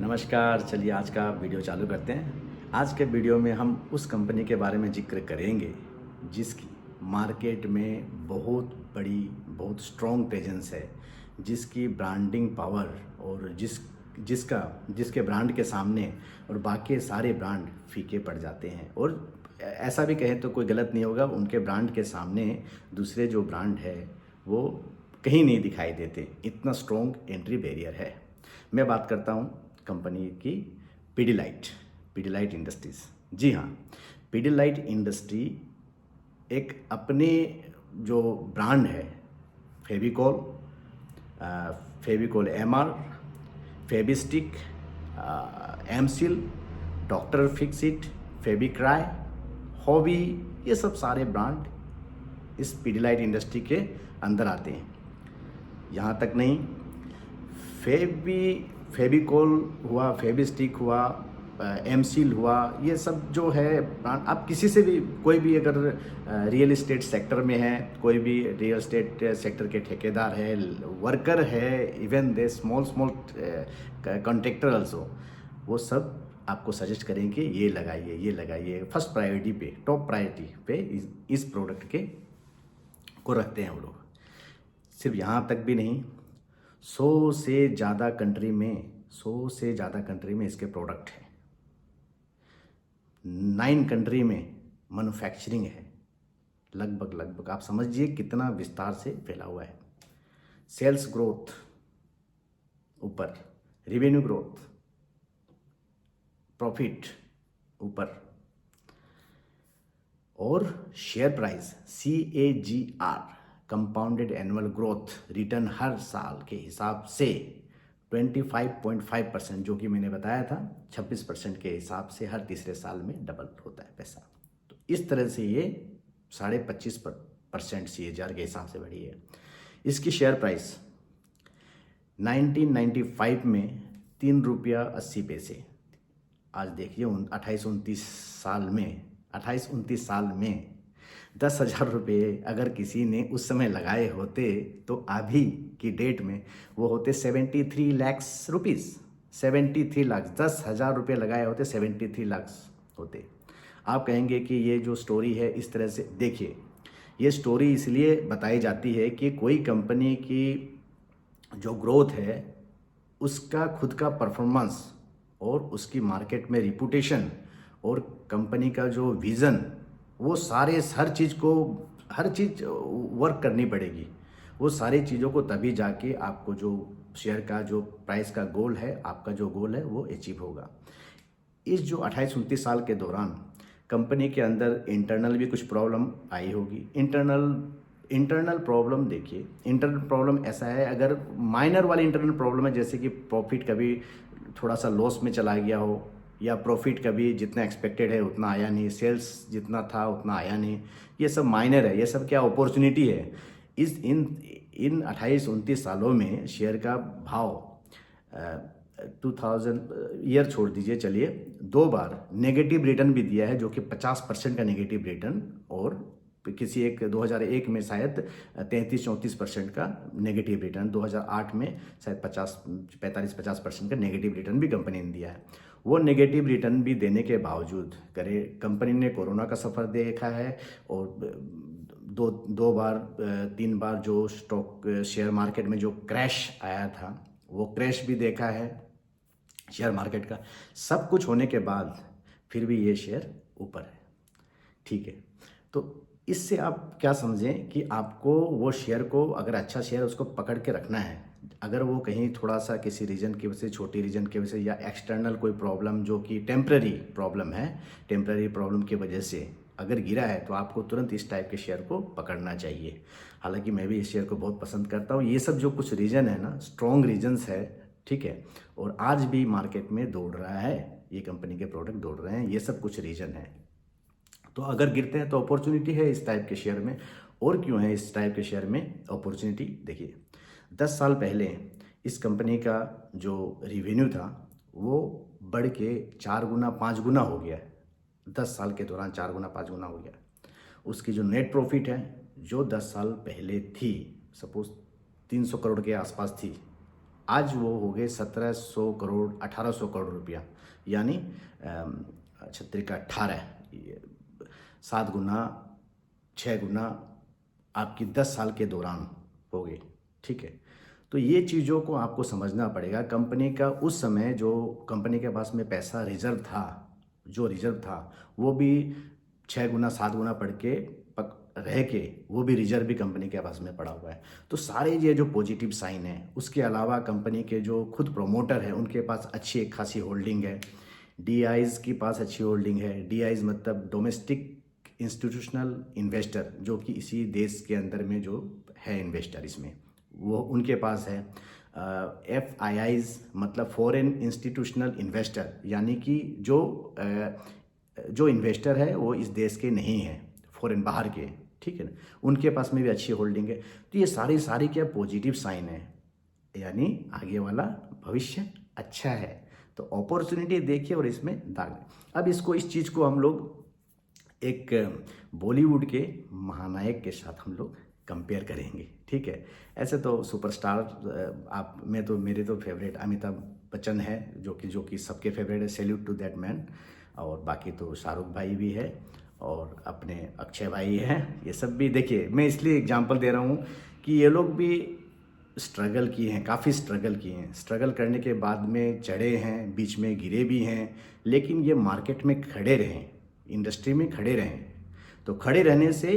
नमस्कार। चलिए आज का वीडियो चालू करते हैं। आज के वीडियो में हम उस कंपनी के बारे में जिक्र करेंगे जिसकी मार्केट में बहुत बड़ी, बहुत स्ट्रॉन्ग प्रेजेंस है, जिसकी ब्रांडिंग पावर और जिसके ब्रांड के सामने और बाकी सारे ब्रांड फीके पड़ जाते हैं। और ऐसा भी कहें तो कोई गलत नहीं होगा, उनके ब्रांड के सामने दूसरे जो ब्रांड है वो कहीं नहीं दिखाई देते, इतना स्ट्रॉन्ग एंट्री बैरियर है। मैं बात करता हूँ कंपनी की पीडीलाइट इंडस्ट्रीज़। जी हाँ, पीडीलाइट इंडस्ट्री एक अपने जो ब्रांड है Fevicol, Fevicol MR, Fevistick, MSeal, doctor Fixit, Fevikwik, hobby, ये सब सारे ब्रांड इस पीडीलाइट इंडस्ट्री के अंदर आते हैं। यहाँ तक नहीं, फेविकॉल हुआ, फेविस्टिक हुआ, एमसील हुआ, ये सब जो है ब्रांड, आप किसी से भी, कोई भी अगर रियल एस्टेट सेक्टर में है, कोई भी रियल एस्टेट सेक्टर के ठेकेदार है, वर्कर है, even they small contractor also, वो सब आपको सजेस्ट करेंगे ये लगाइए, ये लगाइए। फर्स्ट प्रायोरिटी पे, टॉप प्रायोरिटी पे इस प्रोडक्ट के को रखते हैं वो लोग। सिर्फ यहाँ तक भी नहीं, 100 से ज़्यादा कंट्री में इसके प्रोडक्ट हैं। 9 कंट्री में मैन्युफैक्चरिंग है। लगभग आप समझिए कितना विस्तार से फैला हुआ है। सेल्स ग्रोथ ऊपर, रेवेन्यू ग्रोथ, प्रॉफिट ऊपर, और share price CAGR, compounded annual growth return, हर साल के हिसाब से 25.5%, जो कि मैंने बताया था 26% के हिसाब से हर तीसरे साल में डबल होता है पैसा। तो इस तरह से ये 25.5% CAGR के हिसाब से बढ़ी है। इसकी शेयर प्राइस 1995 में 3 रुपया 80 पैसे, आज देखिए 28-29 साल में 10,000 रुपये अगर किसी ने उस समय लगाए होते तो अभी की डेट में वो होते 73 लाख रुपीज़। 73 लाख, 10,000 रुपये लगाए होते 73 लाख होते। आप कहेंगे कि ये जो स्टोरी है इस तरह से, देखिए ये स्टोरी इसलिए बताई जाती है कि कोई कंपनी की जो ग्रोथ है उसका खुद का परफॉर्मेंस और उसकी मार्केट में रिपुटेशन और कंपनी का जो विज़न, वो हर चीज़ वर्क करनी पड़ेगी। वो सारी चीज़ों को तभी जाके आपको जो शेयर का जो प्राइस का गोल है, आपका जो गोल है वो अचीव होगा। इस जो 28-29 साल के दौरान कंपनी के अंदर इंटरनल भी कुछ प्रॉब्लम आई होगी। इंटरनल प्रॉब्लम, देखिए इंटरनल प्रॉब्लम ऐसा है, अगर माइनर वाली इंटरनल प्रॉब्लम है, जैसे कि प्रॉफिट कभी थोड़ा सा लॉस में चला गया हो, या प्रॉफिट कभी जितना एक्सपेक्टेड है उतना आया नहीं, सेल्स जितना था उतना आया नहीं, ये सब माइनर है। ये सब क्या अपॉर्चुनिटी है। इन 28-29 सालों में शेयर का भाव 2000 ईयर छोड़ दीजिए, चलिए 2 बार नेगेटिव रिटर्न भी दिया है, जो कि 50% का नेगेटिव रिटर्न, और किसी एक 2001 में शायद 33-34% का नेगेटिव रिटर्न, 2008 में शायद 45-50% का नेगेटिव रिटर्न भी कंपनी ने दिया है। वो नेगेटिव रिटर्न भी देने के बावजूद कंपनी ने कोरोना का सफ़र देखा है, और दो बार 3 बार जो स्टॉक शेयर मार्केट में जो क्रैश आया था वो क्रैश भी देखा है शेयर मार्केट का। सब कुछ होने के बाद फिर भी ये शेयर ऊपर है, ठीक है। तो इससे आप क्या समझें कि आपको वो शेयर को, अगर अच्छा शेयर उसको पकड़ के रखना है, अगर वो कहीं थोड़ा सा किसी रीजन की वजह से, छोटी रीजन की वजह से, या एक्सटर्नल कोई प्रॉब्लम जो कि टेम्पररी प्रॉब्लम की वजह से अगर गिरा है, तो आपको तुरंत इस टाइप के शेयर को पकड़ना चाहिए। हालांकि मैं भी इस शेयर को बहुत पसंद करता हूँ। ये सब जो कुछ रीजन है ना, स्ट्रॉन्ग रीजन्स है, ठीक है, और आज भी मार्केट में दौड़ रहा है, ये कंपनी के प्रोडक्ट दौड़ रहे हैं, ये सब कुछ रीजन है। तो अगर गिरते हैं तो अपॉर्चुनिटी है इस टाइप के शेयर में। और क्यों है इस टाइप के शेयर में अपॉर्चुनिटी? देखिए 10 साल पहले इस कंपनी का जो रेवेन्यू था वो बढ़ के 4 गुना 5 गुना हो गया है। 10 साल के दौरान 4 गुना 5 गुना हो गया। उसकी जो नेट प्रॉफिट है, जो 10 साल पहले थी, सपोज 300 करोड़ के आसपास थी, आज वो हो गए 1700 करोड़ 1800 करोड़ रुपया, यानी 36 का 18, 7 गुना 6 गुना आपकी 10 साल के दौरान हो गए। ठीक है, तो ये चीज़ों को आपको समझना पड़ेगा। कंपनी का उस समय जो कंपनी के पास में पैसा रिजर्व था, जो रिजर्व था वो भी 6 गुना 7 गुना बढ़ के रह के वो भी रिजर्व भी कंपनी के पास में पड़ा हुआ है। तो सारे ये जो पॉजिटिव साइन है, उसके अलावा कंपनी के जो खुद प्रोमोटर है उनके पास अच्छी एक खासी होल्डिंग है। डीआईज के पास अच्छी होल्डिंग है। डीआईज मतलब डोमेस्टिक इंस्टीट्यूशनल इन्वेस्टर, जो कि इसी देश के अंदर में जो है इन्वेस्टर इसमें, वो उनके पास है। FIIs मतलब फॉरेन इंस्टीट्यूशनल इन्वेस्टर, यानी कि जो इन्वेस्टर है वो इस देश के नहीं हैं, फॉरेन बाहर के। ठीक है ना, उनके पास में भी अच्छी होल्डिंग है। तो ये सारी क्या पॉजिटिव साइन है, यानी आगे वाला भविष्य अच्छा है। तो अपॉर्चुनिटी देखिए और इसमें दाग। अब इस चीज़ को हम लोग एक बॉलीवुड के महानायक के साथ हम लोग कंपेयर करेंगे। ठीक है, ऐसे तो सुपरस्टार मेरे तो फेवरेट अमिताभ बच्चन है, जो कि सबके फेवरेट है, सैल्यूट टू दैट मैन। और बाकी तो शाहरुख भाई भी है और अपने अक्षय भाई हैं। ये सब भी देखिए, मैं इसलिए एग्जांपल दे रहा हूँ कि ये लोग भी स्ट्रगल किए हैं, काफ़ी स्ट्रगल किए हैं। स्ट्रगल करने के बाद में चढ़े हैं, बीच में गिरे भी हैं, लेकिन ये मार्केट में खड़े रहें, इंडस्ट्री में खड़े रहें। तो खड़े रहने से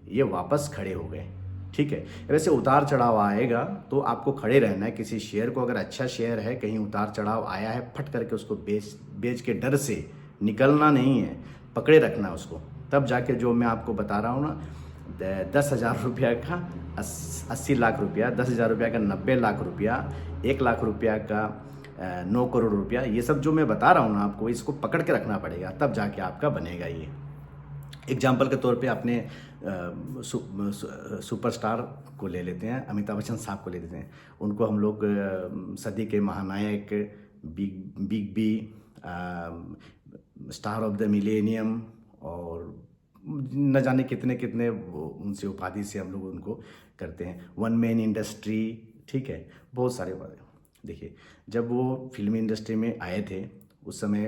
ये वापस खड़े हो गए। ठीक है, वैसे उतार चढ़ाव आएगा तो आपको खड़े रहना है। किसी शेयर को, अगर अच्छा शेयर है, कहीं उतार चढ़ाव आया है, फट करके उसको बेच के डर से निकलना नहीं है, पकड़े रखना उसको। तब जाके जो मैं आपको बता रहा हूँ ना, 10,000 रुपया का 80 लाख रुपया, 10,000 रुपया का 90 लाख रुपया, 1 लाख रुपया का 9 करोड़ रुपया, ये सब जो मैं बता रहा हूँ ना आपको, इसको पकड़ के रखना पड़ेगा, तब जाके आपका बनेगा ये। एग्जाम्पल के तौर पे अपने सुपरस्टार को ले लेते हैं, अमिताभ बच्चन साहब को ले लेते हैं। उनको हम लोग सदी के महानायक, big B, star of the millennium और न जाने कितने कितने उनसे उपाधि से हम लोग उनको करते हैं, वन मैन इंडस्ट्री। ठीक है, बहुत सारे बातें। देखिए, जब वो फिल्मी इंडस्ट्री में आए थे उस समय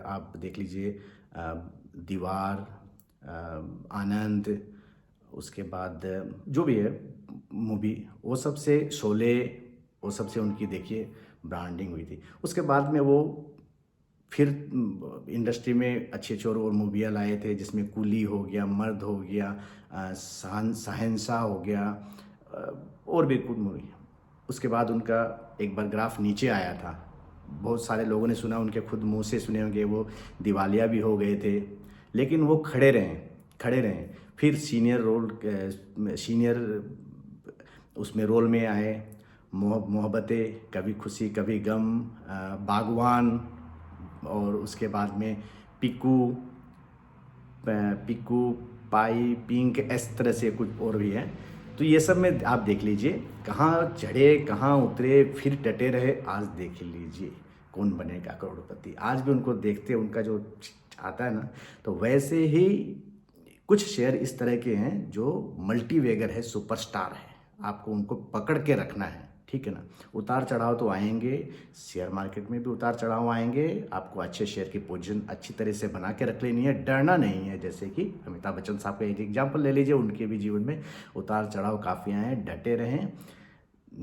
आप देख लीजिए, दीवार, आनंद, उसके बाद जो भी है मूवी, वो सबसे शोले, वो सबसे उनकी देखिए ब्रांडिंग हुई थी। उसके बाद में वो फिर इंडस्ट्री में अच्छे और मूवियाँ लाए थे, जिसमें कुली हो गया, मर्द हो गया, शहंशाह हो गया, और भी कुछ मूवी। उसके बाद उनका एक बार ग्राफ नीचे आया था, बहुत सारे लोगों ने सुना, उनके खुद मुंह से सुने होंगे, वो दिवालिया भी हो गए थे, लेकिन वो खड़े रहें। फिर सीनियर उसमें रोल में आए, मोहब्बतें, कभी खुशी कभी गम, बागवान, और उसके बाद में पिकू, पाई, पिंक, इस तरह से कुछ और भी है। तो ये सब में आप देख लीजिए, कहाँ चढ़े कहाँ उतरे, फिर डटे रहे। आज देख लीजिए कौन बनेगा करोड़पति। आज भी उनको देखते, उनका जो आता है ना, तो वैसे ही कुछ शेयर इस तरह के हैं जो मल्टीवेगर है, सुपरस्टार है, आपको उनको पकड़ के रखना है। ठीक है ना, उतार चढ़ाव तो आएंगे, शेयर मार्केट में भी उतार चढ़ाव आएंगे, आपको अच्छे शेयर की पोजीशन अच्छी तरह से बना के रख लेनी है, डरना नहीं है। जैसे कि अमिताभ बच्चन साहब का एक एग्जाम्पल ले लीजिए, उनके भी जीवन में उतार चढ़ाव काफ़ी आए हैं, डटे रहें,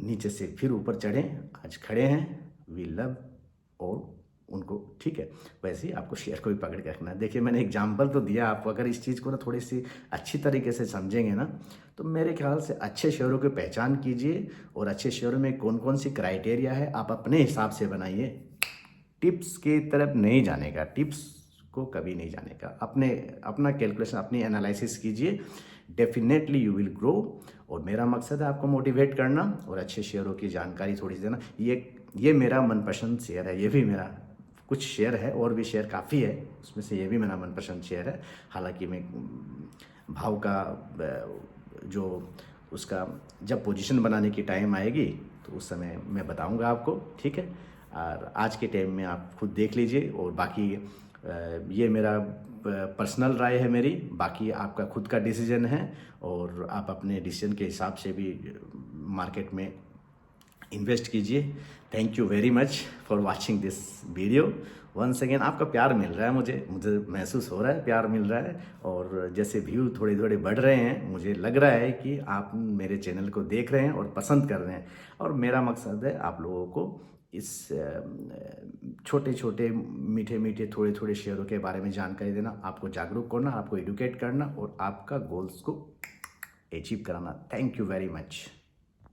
नीचे से फिर ऊपर चढ़ें, आज खड़े हैं, वी लव और उनको। ठीक है, वैसे ही आपको शेयर को भी पकड़ के रखना है। देखिए, मैंने एग्जाम्पल तो दिया, आप अगर इस चीज़ को ना थोड़ी सी अच्छी तरीके से समझेंगे ना, तो मेरे ख्याल से अच्छे शेयरों की पहचान कीजिए, और अच्छे शेयरों में कौन कौन सी क्राइटेरिया है आप अपने हिसाब से बनाइए। टिप्स की तरफ नहीं जाने का, टिप्स को कभी नहीं जाने का, अपना कैलकुलेशन, अपनी एनालिसिस कीजिए, डेफिनेटली यू विल ग्रो। और मेरा मकसद है आपको मोटिवेट करना और अच्छे शेयरों की जानकारी थोड़ी सी देना। ये मेरा मनपसंद शेयर है, ये भी मेरा कुछ शेयर है, और भी शेयर काफ़ी है, उसमें से ये भी मेरा मनपसंद शेयर है। हालांकि मैं भाव का जो उसका जब पोजीशन बनाने की टाइम आएगी तो उस समय मैं बताऊंगा आपको। ठीक है, और आज के टाइम में आप खुद देख लीजिए, और बाकी ये मेरा पर्सनल राय है मेरी, बाकी आपका खुद का डिसीजन है, और आप अपने डिसीजन के हिसाब से भी मार्केट में इन्वेस्ट कीजिए। Thank you very much for watching this video. Once again आपका प्यार मिल रहा है, मुझे महसूस हो रहा है प्यार मिल रहा है, और जैसे व्यू थोड़े थोड़े बढ़ रहे हैं मुझे लग रहा है कि आप मेरे चैनल को देख रहे हैं और पसंद कर रहे हैं। और मेरा मकसद है आप लोगों को इस छोटे छोटे मीठे मीठे थोड़े थोड़े शेयरों के बारे में जानकारी देना, आपको जागरूक करना, आपको एडुकेट करना और आपका गोल्स को अचीव कराना। Thank you very much.